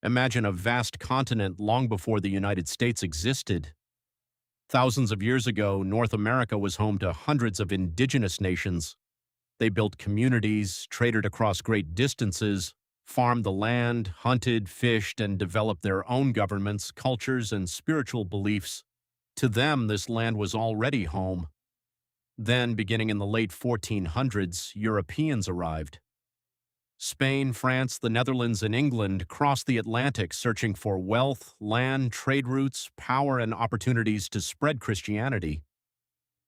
Imagine a vast continent long before the United States existed. Thousands of years ago, North America was home to hundreds of indigenous nations. They built communities, traded across great distances, farmed the land, hunted, fished, and developed their own governments, cultures, and spiritual beliefs. To them, this land was already home. Then, beginning in the late 1400s, Europeans arrived. Spain, France, the Netherlands, and England crossed the Atlantic searching for wealth, land, trade routes, power, and opportunities to spread Christianity.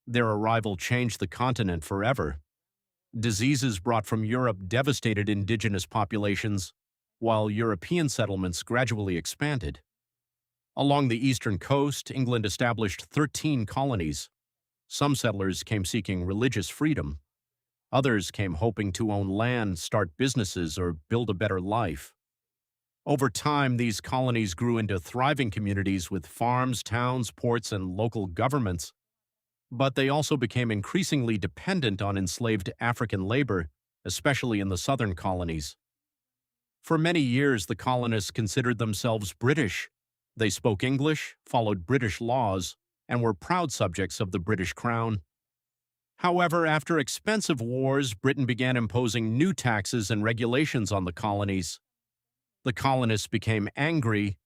Their arrival changed the continent forever. Diseases brought from Europe devastated indigenous populations, while European settlements gradually expanded. Along the eastern coast, England established 13 colonies. Some settlers came seeking religious freedom. Others came hoping to own land, start businesses, or build a better life. Over time, these colonies grew into thriving communities with farms, towns, ports, and local governments. But they also became increasingly dependent on enslaved African labor, especially in the southern colonies. For many years, the colonists considered themselves British. They spoke English, followed British laws, and were proud subjects of the British Crown. However, after expensive wars, Britain began imposing new taxes and regulations on the colonies. The colonists became angry.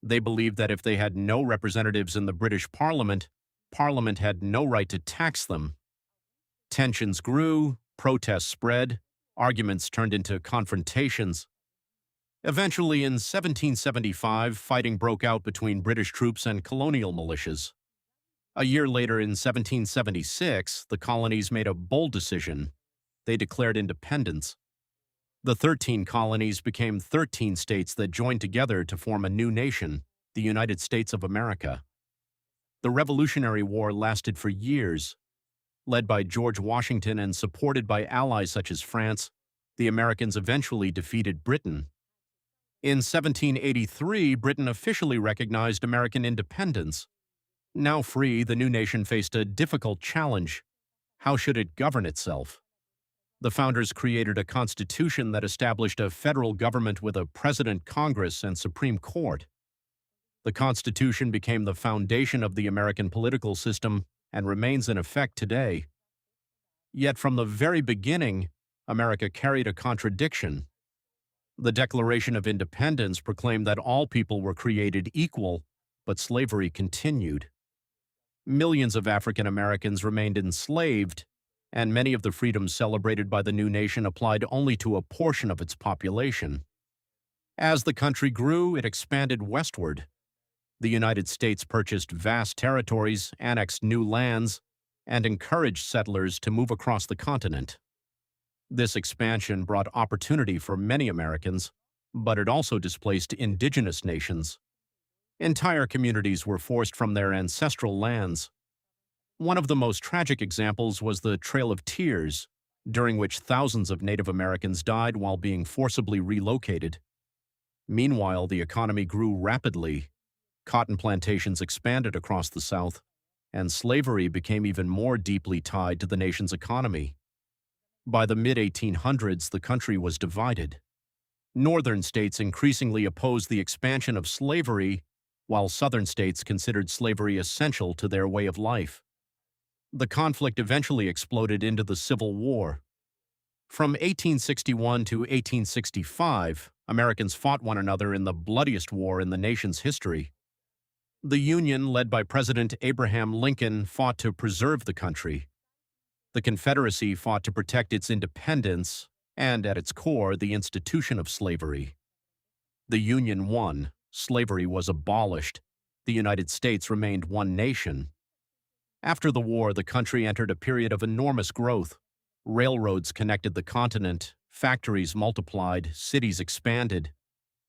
They believed that if they had no representatives in the British Parliament, Parliament had no right to tax them. Tensions grew, protests spread, arguments turned into confrontations. Eventually, in 1775, fighting broke out between British troops and colonial militias. A year later, in 1776, the colonies made a bold decision. They declared independence. The 13 colonies became 13 states that joined together to form a new nation, the United States of America. The Revolutionary War lasted for years. Led by George Washington and supported by allies such as France, the Americans eventually defeated Britain. In 1783, Britain officially recognized American independence. Now free, the new nation faced a difficult challenge. How should it govern itself? The founders created a constitution that established a federal government with a president, Congress, and Supreme Court. The Constitution became the foundation of the American political system and remains in effect today. Yet from the very beginning, America carried a contradiction. The Declaration of Independence proclaimed that all people were created equal, but slavery continued. Millions of African Americans remained enslaved, and many of the freedoms celebrated by the new nation applied only to a portion of its population. As the country grew, it expanded westward. The United States purchased vast territories, annexed new lands, and encouraged settlers to move across the continent. This expansion brought opportunity for many Americans, but it also displaced indigenous nations. Entire communities were forced from their ancestral lands. One of the most tragic examples was the Trail of Tears, during which thousands of Native Americans died while being forcibly relocated. Meanwhile, the economy grew rapidly. Cotton plantations expanded across the South, and slavery became even more deeply tied to the nation's economy. By the mid-1800s, the country was divided. Northern states increasingly opposed the expansion of slavery, while Southern states considered slavery essential to their way of life. The conflict eventually exploded into the Civil War. From 1861 to 1865, Americans fought one another in the bloodiest war in the nation's history. The Union, led by President Abraham Lincoln, fought to preserve the country. The Confederacy fought to protect its independence and, at its core, the institution of slavery. The Union won. Slavery was abolished. The United States remained one nation. After the war, the country entered a period of enormous growth. Railroads connected the continent, factories multiplied, cities expanded.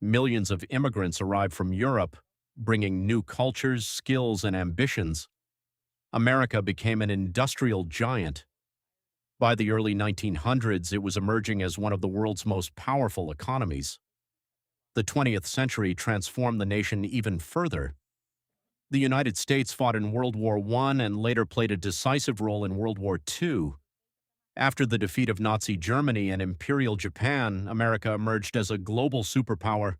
Millions of immigrants arrived from Europe, bringing new cultures, skills, and ambitions. America became an industrial giant. By the early 1900s, it was emerging as one of the world's most powerful economies. The 20th century transformed the nation even further. The United States fought in World War I and later played a decisive role in World War II. After the defeat of Nazi Germany and Imperial Japan, America emerged as a global superpower.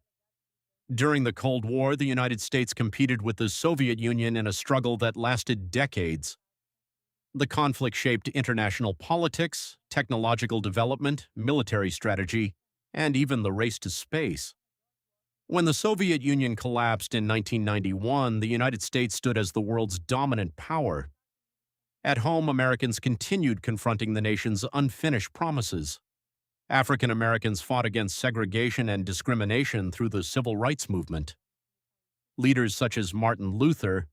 During the Cold War, the United States competed with the Soviet Union in a struggle that lasted decades. The conflict shaped international politics, technological development, military strategy, and even the race to space. When the Soviet Union collapsed in 1991, the United States stood as the world's dominant power. At home, Americans continued confronting the nation's unfinished promises. African Americans fought against segregation and discrimination through the civil rights movement. Leaders such as Martin Luther,